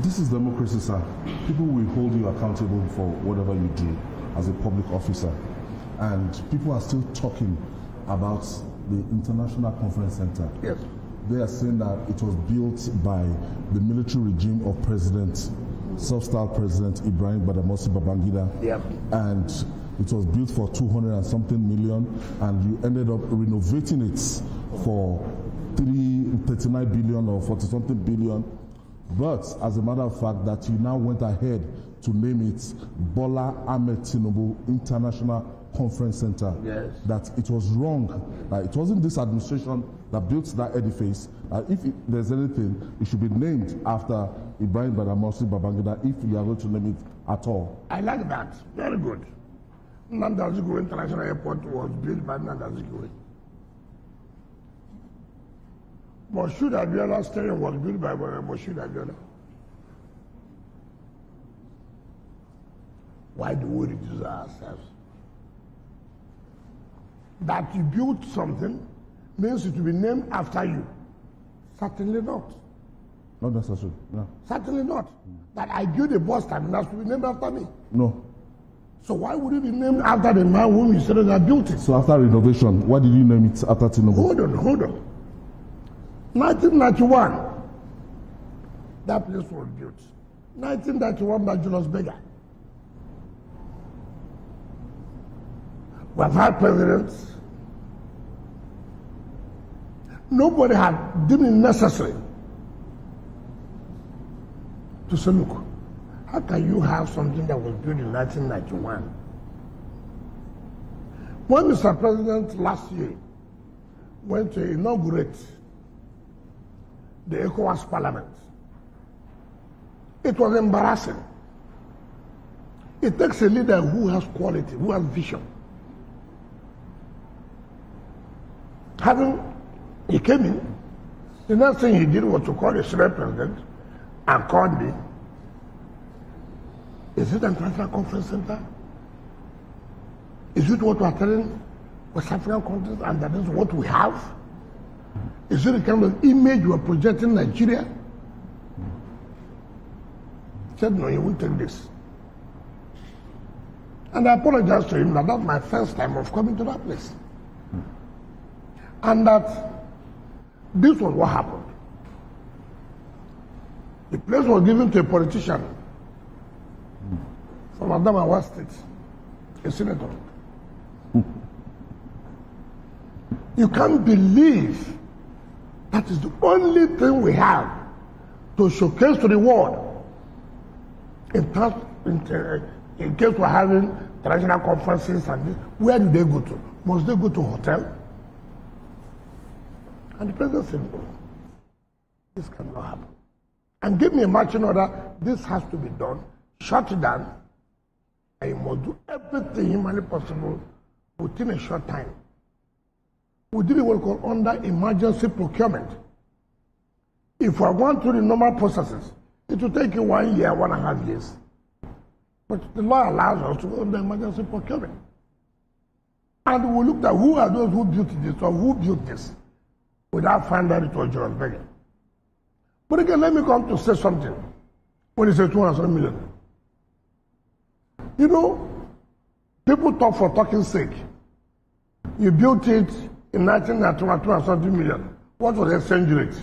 This is democracy, sir. People will hold you accountable for whatever you do as a public officer. And people are still talking about the International Conference Center. Yes. They are saying that it was built by the military regime of self-styled President Ibrahim Badamasi Babangida. Yep. And it was built for 200 and something million, and you ended up renovating it for 39 billion or 40 something billion. But as a matter of fact, that you now went ahead to name it Bola Ahmed Tinubu International Conference Center. Yes. That it was wrong. That it wasn't this administration that built that edifice. If there's anything, it should be named after Ibrahim Badamasi Babangida, if you are going to name it at all. I like that. Very good. Nnamdi Azikiwe International Airport was built by Nnamdi Azikiwe. Moshood Abiola Stadium was built by Moshood Abiola. Why do we reduce ourselves? That you built something means it will be named after you. Certainly not. Not necessarily, no. Certainly not. That I built a bus terminal to be named after me. No. So why would it be named after the man whom you said that built it? So after renovation, why did you name it after Tinubu? Hold on. 1991, that place was built. 1991 by Julius Berger. We have had presidents. Nobody had deemed it necessary to say, look, how can you have something that was built in 1991? When Mr. President last year went to inaugurate the ECOWAS Parliament, it was embarrassing. It takes a leader who has quality, who has vision. He came in, the next thing he did was to call the Senate President and called me. Is it an international conference center? Is it what we are telling West African countries and that is what we have? Is it the kind of image we are projecting Nigeria? He said, no, he won't take this. And I apologized to him that that's my first time of coming to that place. And that this was what happened. The place was given to a politician from Adamawa State, a senator. You can't believe that is the only thing we have to showcase to the world in case we're having international conferences and this. Where do they go to? Must they go to a hotel? And the president said, no, this cannot happen. And give me a marching order, this has to be done, shut it down, and you must do everything humanly possible within a short time. We did what we call under emergency procurement. If we are going through the normal processes, it will take you 1 year, 1.5 years. But the law allows us to go under emergency procurement. And we looked at who are those who built this or who built this without finding out it was Julius Berger. But again, let me come to say something. When you say 200 million. You know, people talk for talking's sake. You built it in 1991, 200 million. What was the exchange rate?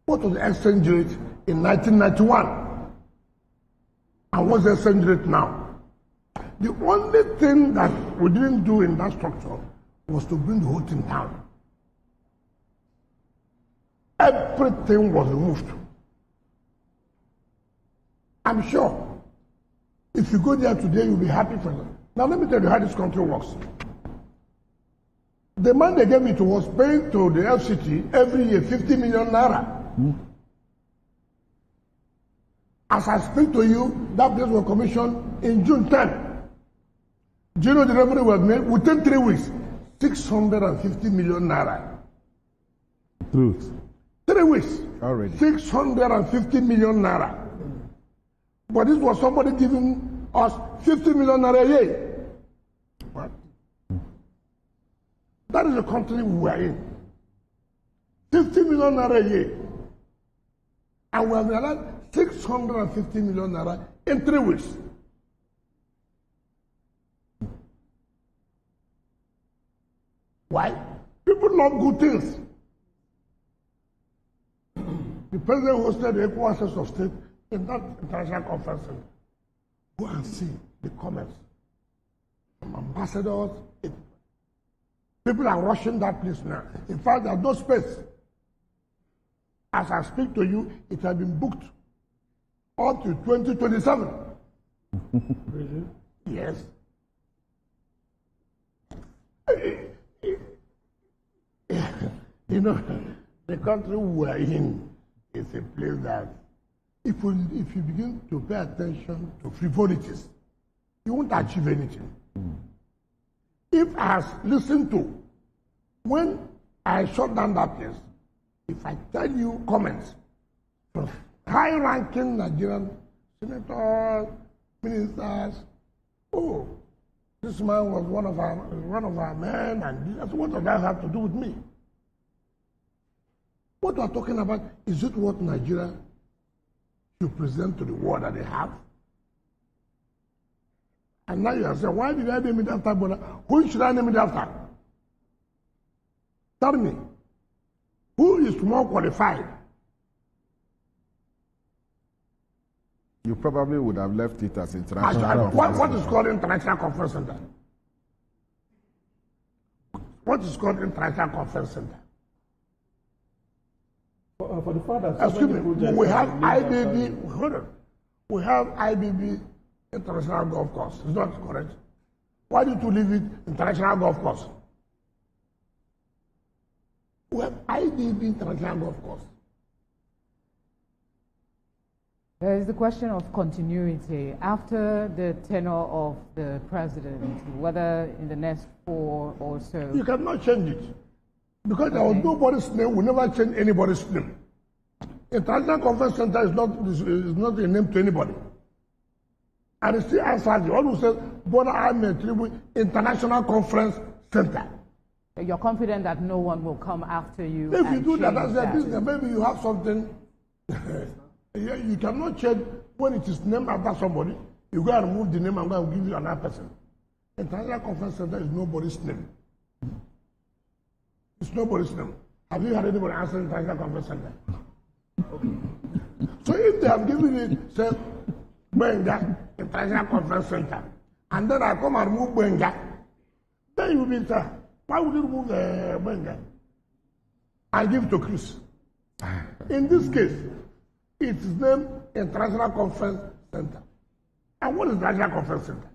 What was the exchange rate in 1991? And what's the exchange rate now? The only thing that we didn't do in that structure was to bring the whole thing down. Everything was removed. I'm sure if you go there today, you'll be happy for them. Now let me tell you how this country works. The man they gave me to was paying to the FCT every year 50 million naira. As I speak to you, that place was commissioned in June 10. Do you know the revenue was made within 3 weeks? 650 million naira. 3 weeks. 3 weeks. Already. 650 million naira. But this was somebody giving us 50 million naira a year. What? That is the country we are in. 50 50 million naira a year. And we have realized 650 million naira in 3 weeks. Why? People love good things. The president hosted the equal access of state in that international conference. Go and see the comments from ambassadors. People are rushing that place now. In fact, there's no space. As I speak to you, it has been booked up to 2027. Really? Yes. You know, the country we are in is a place that if you begin to pay attention to frivolities, you won't achieve anything. If I listen to, when I shut down that place, if I tell you comments from high-ranking Nigerian senators, ministers, oh, this man was one of our men, and that's what does that have to do with me? What we are talking about, is it what Nigeria should present to the world that they have? And now you are saying, why did I name it after Bola? Who should I name it after? Tell me. Who is more qualified? You probably would have left it as international. What is called International Conference Center? What is called International Conference Center? For the fathers, excuse me, we have IBB, hold on. We have IBB International Golf Course. Is that correct? Why did you leave it International Golf Course? We have IBB International Golf Course. There is the question of continuity after the tenure of the president, whether in the next 4 or so. You cannot change it. Because there was nobody's name, we never change anybody's name. International Conference Center is not a name to anybody. And it still answers the one who says, Bola Ahmed Tinubu International Conference Center. You're confident that no one will come after you? If you do that, that's their business. Maybe you have something. You cannot change when it is named after somebody. You go and remove the name and go and give it to another person. International Conference Center is nobody's name. It's nobody's name. Have you had anybody answer International Conference Center? So if they have given it, say, Benga, International Conference Center, and then I come and remove Benga, then you will be, sir, why would you remove Benga? I give it to Chris. In this case, it is named International Conference Center. And what is International Conference Center?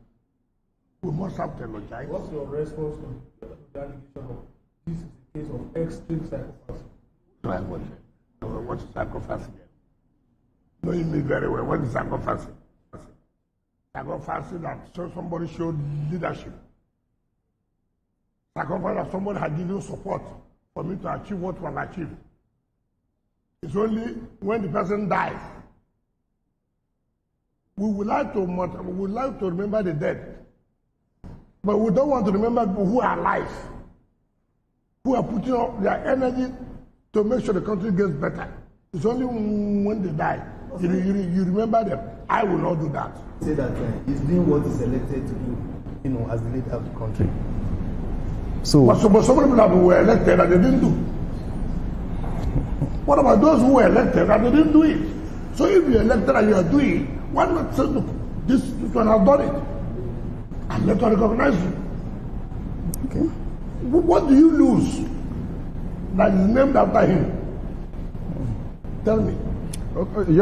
We must have to apologize. What's your response to the allegation of this is a case of extreme sacrifice? What is sacrifice? Knowing me very well, what is sacrifice? Sacrifice that somebody showed leadership. Sacrifice that somebody had given support for me to achieve what was achieved. It's only when the person dies. We would like to remember the dead, but we don't want to remember people who are alive, who are putting up their energy to make sure the country gets better. It's only when they die you remember them. I will not do that. Say that he's doing what he's elected to do, as the leader of the country. But some people who were elected and they didn't do. What about those who were elected and they didn't do it? So if you're elected and you are doing it, why not say, look, this one has done it, and let us recognize you? Okay. What do you lose that is named after him? Tell me. Okay.